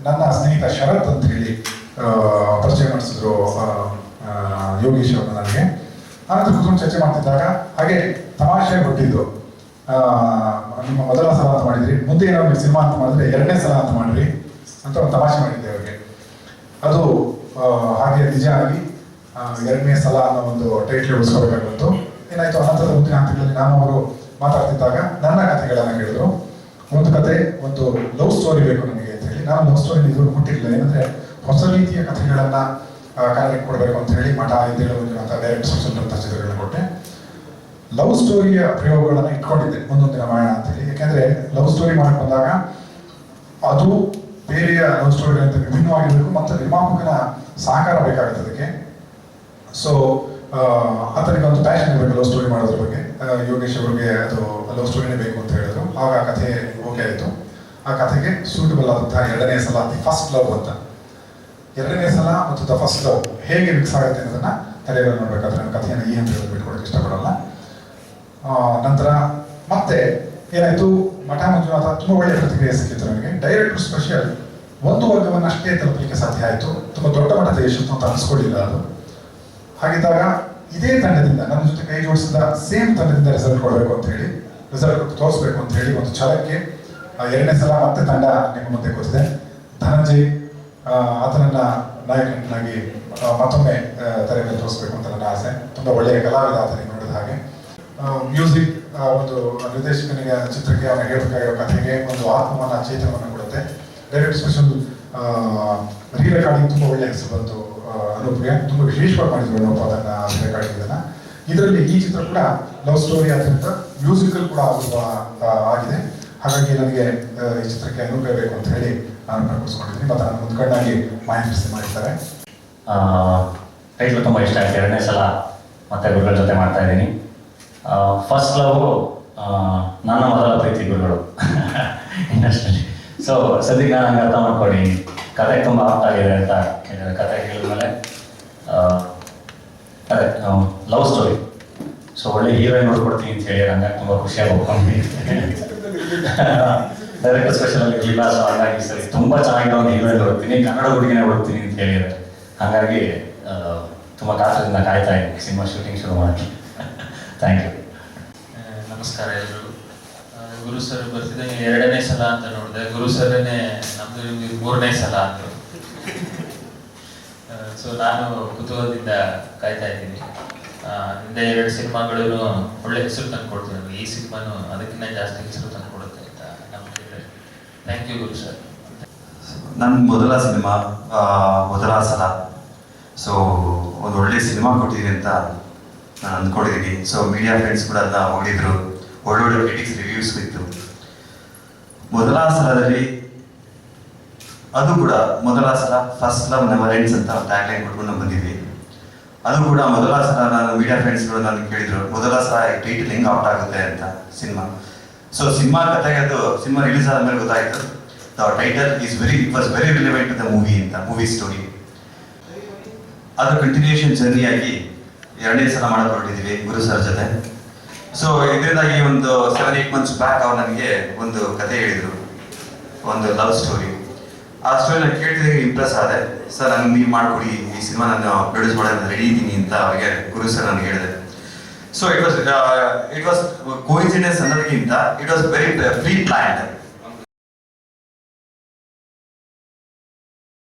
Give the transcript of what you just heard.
ನನ್ನ ಸ್ನೇಹಿತ ಶರತ್ ಅಂತ ಹೇಳಿ ಪರಿಚಯ ಮಾಡಿಸಿದ್ರು ಯೋಗೀಶ್ ಅವರು ನನಗೆ. ಆನಂತರ ಕೂತ್ಕೊಂಡು ಚರ್ಚೆ ಮಾಡ್ತಿದ್ದಾಗ ಹಾಗೆ ತಮಾಷೆ ಹುಟ್ಟಿದ್ದು, ನಿಮ್ಮ ಮೊದಲ ಸಲ ಅಂತ ಮಾಡಿದ್ರಿ, ಮುಂದೆ ಏನೋ ನೀವು ಸಿನಿಮಾ ಅಂತ ಮಾಡಿದ್ರೆ ಎರಡನೇ ಸಲ ಅಂತ ಮಾಡಿರಿ ಅಂತ ಒಂದು ತಮಾಷೆ ಮಾಡಿದ್ದೆ ಅವ್ರಿಗೆ. ಅದು ಹಾಗೆ ನಿಜ ಆಗಿ ಎರಡನೇ ಸಲ ಅನ್ನೋ ಒಂದು ಟೈಟ್ಲ್ ಉಳಿಸ್ಕೋಬೇಕಾಗಿತ್ತು. ಏನಾಯ್ತು, ಅನಂತರದ ಮುಂದಿನ ಹಂತಗಳಲ್ಲಿ ನಾನು ಅವರು ಮಾತಾಡ್ತಿದ್ದಾಗ ನನ್ನ ಕಥೆಗಳನ್ನ ಕೇಳಿದ್ರು. ಒಂದು ಕತೆ, ಒಂದು ಲವ್ ಸ್ಟೋರಿ ಬೇಕು ನನಗೆ ಅಂತ ಹೇಳಿ. ನಾನು ಲವ್ ಸ್ಟೋರಿ ಇದುವರೆಗೂ ಕೊಟ್ಟಿರಲಿಲ್ಲ. ಏನಂದ್ರೆ ಹೊಸ ರೀತಿಯ ಕಥೆಗಳನ್ನ ಕನ್ನಡಕ್ಕೆ ಕೊಡಬೇಕು ಅಂತ ಹೇಳಿ ಮಠ ಅಂತ ಡೈರೆಕ್ಟ್ ಅಂತ ಚಿತ್ರಗಳನ್ನ ಕೊಟ್ಟೆ. ಲವ್ ಸ್ಟೋರಿಯ ಪ್ರಯೋಗಗಳನ್ನ ಇಟ್ಕೊಂಡಿದ್ದೆ ಒಂದೊಂದಿನ ಮಾಡೋಣ ಅಂತ ಹೇಳಿ. ಯಾಕೆಂದ್ರೆ ಲವ್ ಸ್ಟೋರಿ ಮಾಡಕ್ ಬಂದಾಗ ಅದು ಬೇರೆಯ ಲವ್ ಸ್ಟೋರಿಗಳಿಂದ ವಿಭಿನ್ನವಾಗಿರಬೇಕು ಮತ್ತು ನಿರ್ಮಾಪಕನ ಸಹಕಾರ ಬೇಕಾಗುತ್ತೆ ಅದಕ್ಕೆ. ಸೊ ಆತನಿಗೆ ಒಂದು ಪ್ಯಾಷನ್ ಇರಬೇಕು ಲವ್ ಸ್ಟೋರಿ ಮಾಡೋದ್ರ ಬಗ್ಗೆ. ಯೋಗೇಶ್ ಅವರಿಗೆ ಅದು ಲವ್ ಸ್ಟೋರಿನೇ ಬೇಕು ಅಂತ ಹೇಳಿದ್ರು. ಆಗ ಆ ಕಥೆ ಓಕೆ ಆಯಿತು. ಆ ಕಥೆಗೆ ಸೂಟಬಲ್ ಆದಂತಹ ಎರಡನೇ ಸಲ ದಿ ಫಸ್ಟ್ ಲವ್ ಅಂತ, ಎರಡನೇ ಸಲ ಮತ್ತು ದ ಫಸ್ಟ್ ಲವ್ ಹೇಗೆ ಮಿಕ್ಸ್ ಆಗುತ್ತೆ ಅನ್ನೋದನ್ನ ತಲೆಯಲ್ಲಿ ನೋಡ್ಬೇಕಾದ್ರೆ ನನ್ನ ಕಥೆಯನ್ನು ಈ ಅಂತ ಹೇಳಿ ಬಿಟ್ಕೊಡಕ್ಕೆ ಇಷ್ಟಪಡಲ್ಲ. ನಂತರ ಮತ್ತೆ ಏನಾಯ್ತು, ಮಠ ಮಂಜುನಾಥ ತುಂಬ ಒಳ್ಳೆಯ ಪ್ರತಿಕ್ರಿಯೆ ಸಿಕ್ಕಿತ್ತು ನನಗೆ. ಡೈರೆಕ್ಟರ್ ಸ್ಪೆಷಲ್ ಒಂದು ವರ್ಗವನ್ನು ಅಷ್ಟೇ ತಲುಪಲಿಕ್ಕೆ ಸಾಧ್ಯ ಆಯಿತು. ತುಂಬ ದೊಡ್ಡ ಮಟ್ಟದ ಯಶಸ್ಸು ಅಂತ ಅನಿಸ್ಕೊಳ್ಳಿಲ್ಲ ಅದು. ಹಾಗಿದ್ದಾಗ ಇದೇ ತಂಡದಿಂದ ನನ್ನ ಜೊತೆ ಕೈ ಜೋಡಿಸಿದ ಸೇಮ್ ತಂಡದಿಂದ ರಿಸಲ್ಟ್ ಕೊಡಬೇಕು ಅಂತ ಹೇಳಿ, ರಿಸಲ್ಟ್ ತೋರಿಸ್ಬೇಕು ಅಂತ ಹೇಳಿ ಒಂದು ಛಲಕ್ಕೆ ಎರಡನೇ ಸಲ ಮತ್ತೆ ತಂಡ ನಿಮ್ಮ ಮುಂದೆ ಕೂತಿದೆ. ಧನಂಜಯ್ ಆತನನ್ನ ನಾಯಕನಾಗಿ ಮತ್ತೊಮ್ಮೆ ತೆರೆ ಮೇಲೆ ತೋರಿಸ್ಬೇಕು ಅಂತ ನನ್ನ ಆಸೆ. ತುಂಬ ಒಳ್ಳೆಯ ಕಲಾವಿದ ಆತನಿಗೆ ನೋಡಿದ ಹಾಗೆ. ಮ್ಯೂಸಿಕ್ ಒಂದು ನಿರ್ದೇಶಕನಿಗೆ ಚಿತ್ರಕ್ಕೆ ಅವನ ಹೇಳಬೇಕಾಗಿರೋ ಕಥೆಗೆ ಒಂದು ಆತ್ಮವನ್ನ ಚೇತನವನ್ನು ಕೊಡುತ್ತೆ. ಡೈರೆಕ್ಟ್ ಸ್ಪೆಷಲ್ ರೀ ರೆಕಾರ್ಡಿಂಗ್ ತುಂಬ ಒಳ್ಳೆಯ ಹೆಸರು ಬಂತು. ಅನೂಪ್ಗೆ ತುಂಬ ವಿಶೇಷವಾಗಿ ಮಾಡಿದ್ರು ಅನೂಪ್ ಅದನ್ನ ರೆಕಾರ್ಡಿಂಗ್ ಇದನ್ನ. ಇದರಲ್ಲಿ ಈ ಚಿತ್ರ ಕೂಡ ಲವ್ ಸ್ಟೋರಿ ಆದ್ರಿಂದ ಮ್ಯೂಸಿಕಲ್ ಕೂಡ ಆಗಿದೆ. ಹಾಗಾಗಿ ನನಗೆ ಈ ಚಿತ್ರಕ್ಕೆ ಅನುಗ್ರಹ ಬೇಕು ಅಂತ ಹೇಳಿ ನಾನು ಪ್ರಕಟಿಸ್ಕೊಂಡಿದ್ದೀನಿ. ಮತ್ತು ನಾನು ಮುಂದ್ಕಂಡಾಗಿ ಮಾಹಿತಿ ಮಾಡಿದ್ದಾರೆ. ಟೈಟ್ಲು ತುಂಬ ಇಷ್ಟ ಆಯ್ತು. ಎರಡನೇ ಸಲ ಮತ್ತೆ ಗುರುಗಳ ಜೊತೆ ಮಾಡ್ತಾ ಇದ್ದೀನಿ. ಫಸ್ಟ್ ಲವ್ ನನ್ನ ಮೊದಲ ಪ್ರೀತಿ ಗುರುಗಳು ಇಂಡಸ್ಟ್ರಿಯಲ್ಲಿ. ಸೊ ಸದ್ಯಕ್ಕೆ ನಾನು ಹಂಗೆ ಅರ್ಥ ಮಾಡ್ಕೊಳ್ಳಿ, ಕತೆ ತುಂಬ ಆಪ್ಟ್ ಆಗಿದೆ ಅಂತ ಹೇಳಿದ್ರೆ, ಕತೆ ಹೇಳಿದ್ಮೇಲೆ ಅದೇ ಲವ್ ಸ್ಟೋರಿ. ಸೊ ಒಳ್ಳೆ ಹೀರೋಯಿನ್ ನೋಡ್ಕೊಡ್ತೀನಿ ಅಂತ ಹೇಳಿ ಹಂಗಾಗಿ ತುಂಬ ಖುಷಿಯಾಗಿ ಹೋಗ್ಕೊಂಡು ಡೈರೆಕ್ಟರ್ ಸ್ಪೆಷಲಲ್ಲಿ ವಿಲಾಸ ಹಾಗಾಗಿ ಸರಿ ತುಂಬ ಚೆನ್ನಾಗಿರೋ ಒಂದು ಹೀರೋಯಿನ್ ಹುಡುಕ್ತೀನಿ, ಕನ್ನಡ ಹುಡುಗಿನೇ ಹುಡುಕ್ತೀನಿ ಅಂತ ಹೇಳಿದ್ದಾರೆ. ಹಾಗಾಗಿ ತುಂಬ ಕಾತರದಿಂದ ಕಾಯ್ತಾ ಇದ್ದೀನಿ ಸಿನಿಮಾ ಶೂಟಿಂಗ್ ಶುರು ಮಾಡಿ. Thank you. ನಮಸ್ಕಾರ ಎಲ್ಲರಿಗೂ. ಗುರು ಸರ್ ಬರ್ತಿದ್ದಂಗೆ ಎರಡನೇ ಸಲ ಅಂತ ನೋಡಿದೆ. ಗುರು ಸರ್ನೇ ನಮ್ದು ಮೂರನೇ ಸಲ ಅಂದರು. ಸೊ ನಾನು ಕುತೂಹಲದಿಂದ ಕಾಯ್ತಾ ಇದ್ದೀನಿ. ಹಿಂದೆ ಎರಡು ಸಿನಿಮಾಗಳು ಒಳ್ಳೆ ಹೆಸರು ತಂದು ಕೊಡ್ತೀವಿ ನಮಗೆ. ಈ ಸಿನಿಮಾನು ಅದಕ್ಕಿಂತ ಜಾಸ್ತಿ ಹೆಸರು ತಂದು ಕೊಡುತ್ತೆ ಅಂತ ನಮಗೆ. Thank you Guru sir. ನನ್ನ ಮೊದಲ ಸಿನಿಮಾ ಮೊದಲ ಸಲ. ಸೊ ಒಂದು ಒಳ್ಳೆ ಸಿನಿಮಾ ಕೊಟ್ಟಿದ್ದೀನಿ ಅಂತ ನಾನು ಅಂದ್ಕೊಂಡಿದ್ದೀನಿ. ಸೊ ಮೀಡಿಯಾ ಫ್ರೆಂಡ್ಸ್ ಕೂಡ ಅದನ್ನ ಹೊಗಳಿದ್ರು, ಒಳ್ಳೊಳ್ಳೆ ಕ್ರಿಟಿಕ್ಸ್ ರಿವ್ಯೂಸ್ ಇತ್ತು. ಮೊದಲ ಸಲದಲ್ಲಿ ಅದು ಕೂಡ ಮೊದಲ ಸಲ ಫಸ್ಟ್ ಲವ್ ನೆವರ್ ಎಂಡ್ಸ್ ಅಂತ ಟ್ಯಾಗ್ಲೈನ್ ಕೊಟ್ಕೊಂಡು ಬಂದಿದ್ವಿ. ಅದು ಕೂಡ ಮೊದಲ ಸಲ ನಾನು ಮೀಡಿಯಾ ಫ್ರೆಂಡ್ಸ್ಗಳು ನನಗೆ ಕೇಳಿದ್ರು, ಮೊದಲ ಸಲ ಟೈಟಲ್ ಹೆಂಗೆ ಔಟ್ ಆಗುತ್ತೆ ಅಂತ ಸಿನಿಮಾ. ಸೊ ಸಿನಿಮಾ ಕಥೆಗೆ ಅದು ಸಿನಿಮಾ ರಿಲೀಸ್ ಆದಮೇಲೆ ಗೊತ್ತಾಯಿತು, the title it was very relevant to the movie ಅಂತ, ಮೂವಿ ಸ್ಟೋರಿ. ಅದು ಕಂಟಿನ್ಯೂಷನ್ ಜರ್ನಿಯಾಗಿ ಎರಡನೇ ಸಲ ಮಾಡಕ್ಕೆ ಹೊರಟಿದ್ದೀವಿ ಗುರು ಸರ್ ಜೊತೆ. ಸೊ ಇದರಿಂದಾಗಿ ಒಂದು 7-8 months ಬ್ಯಾಕ್ ಅವ್ರು ನನಗೆ ಒಂದು ಕತೆ ಹೇಳಿದರು, ಒಂದು ಲವ್ ಸ್ಟೋರಿ. ಆ ಸ್ಟೋರಿ ನಾನು ಕೇಳ್ತಿದ್ದೆ, ಇಂಪ್ರೆಸ್ ಆದೆ. ಸರ್ ನನಗೆ ನೀವು ಮಾಡಿಕೊಡಿ, ಈ ಸಿನಿಮಾ ನಾನು ಪ್ರೊಡ್ಯೂಸ್ ಮಾಡೋದು ರೆಡಿ ಇದ್ದೀನಿ ಅಂತ ಅವ್ರಿಗೆ ಗುರು ಸರ್ ನನಗೆ ಹೇಳಿದೆ. ಸೊ ಇಟ್ ವಾಸ್ ಕೋಇನ್ಸಿಡೆನ್ಸ್ ಅನ್ನೋದಕ್ಕಿಂತ it was very pre planned.